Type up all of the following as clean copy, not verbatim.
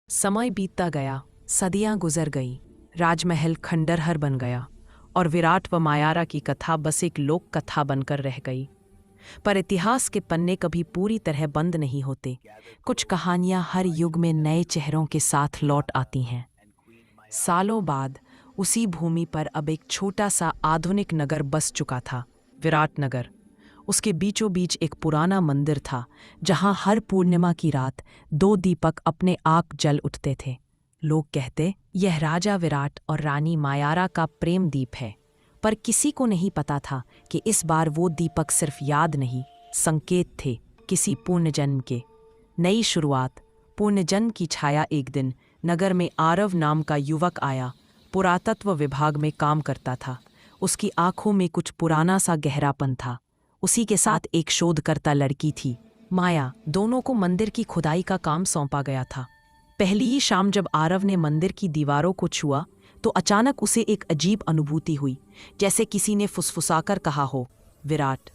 समय बीतता गया, सदियां गुजर गईं, राजमहल खंडहर बन गया और विराट व मायारा की कथा बस एक लोक कथा बनकर रह गई। पर इतिहास के पन्ने कभी पूरी तरह बंद नहीं होते। कुछ कहानियां हर युग में नए चेहरों के साथ लौट आती हैं। सालों बाद उसी भूमि पर अब एक छोटा सा आधुनिक नगर बस चुका था, विराटनगर। उसके बीचों बीच एक पुराना मंदिर था, जहां हर पूर्णिमा की रात दो दीपक अपने आप जल उठते थे। लोग कहते यह राजा विराट और रानी मायारा का प्रेम दीप है, पर किसी को नहीं पता था कि इस बार वो दीपक सिर्फ याद नहीं, संकेत थे किसी पुनर्जन्म के। नई शुरुआत, पुनर्जन्म की छाया। एक दिन नगर में आरव नाम का युवक आया। पुरातत्व विभाग में काम करता था। उसकी आंखों में कुछ पुराना सा गहरापन था। उसी के साथ एक शोधकर्ता लड़की थी, माया। दोनों को मंदिर की खुदाई का काम सौंपा गया था। पहली ही शाम जब आरव ने मंदिर की दीवारों को छुआ तो अचानक उसे एक अजीब अनुभूति हुई, जैसे किसी ने फुसफुसाकर कहा हो, विराट।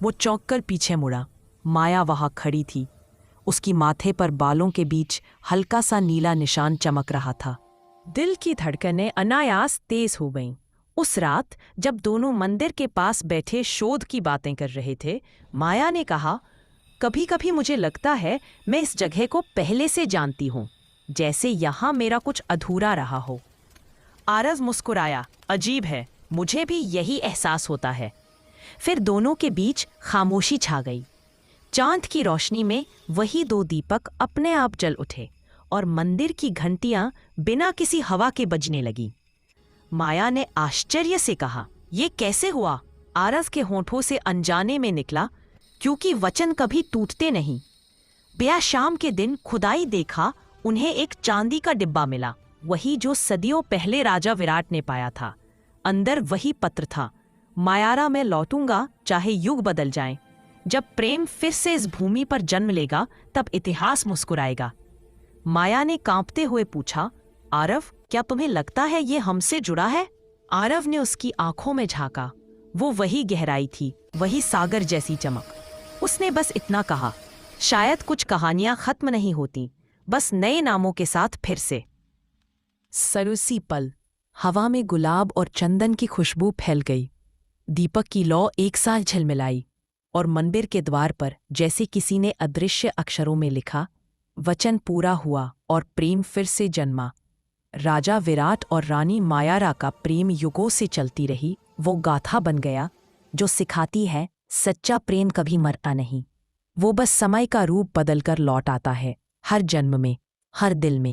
वो चौंककर पीछे मुड़ा। माया वहां खड़ी थी। उसकी माथे पर बालों के बीच हल्का सा नीला निशान चमक रहा था। दिल की धड़कनें अनायास तेज हो गईं। उस रात जब दोनों मंदिर के पास बैठे शोध की बातें कर रहे थे, माया ने कहा, कभी कभी मुझे लगता है मैं इस जगह को पहले से जानती हूँ, जैसे यहाँ मेरा कुछ अधूरा रहा हो। आरव मुस्कुराया, अजीब है, मुझे भी यही एहसास होता है। फिर दोनों के बीच खामोशी छा गई। चांद की रोशनी में वही दो दीपक अपने आप जल उठे और मंदिर की घंटियां बिना किसी हवा के बजने लगी। माया ने आश्चर्य से कहा, यह कैसे हुआ? आरव के होठों से अनजाने में निकला, क्योंकि वचन कभी टूटते नहीं। ब्याह शाम के दिन खुदाई देखा, उन्हें एक चांदी का डिब्बा मिला, वही जो सदियों पहले राजा विराट ने पाया था। अंदर वही पत्र था, मायारा मैं लौटूंगा चाहे युग बदल जाएं। जब प्रेम फिर से इस भूमि पर जन्म लेगा तब इतिहास मुस्कुराएगा। माया ने कांपते हुए पूछा, आरव, क्या तुम्हें लगता है ये हमसे जुड़ा है? आरव ने उसकी आंखों में झांका। वो वही गहराई थी, वही सागर जैसी चमक। उसने बस इतना कहा, शायद कुछ कहानियां खत्म नहीं होती, बस नए नामों के साथ फिर से। सरूसी पल, हवा में गुलाब और चंदन की खुशबू फैल गई। दीपक की लौ एक साथ झलमिलाई और मंदिर के द्वार पर जैसे किसी ने अदृश्य अक्षरों में लिखा, वचन पूरा हुआ और प्रेम फिर से जन्मा। राजा विराट और रानी मायारा का प्रेम युगों से चलती रही वो गाथा बन गया, जो सिखाती है सच्चा प्रेम कभी मरता नहीं। वो बस समय का रूप बदलकर लौट आता है, हर जन्म में, हर दिल में।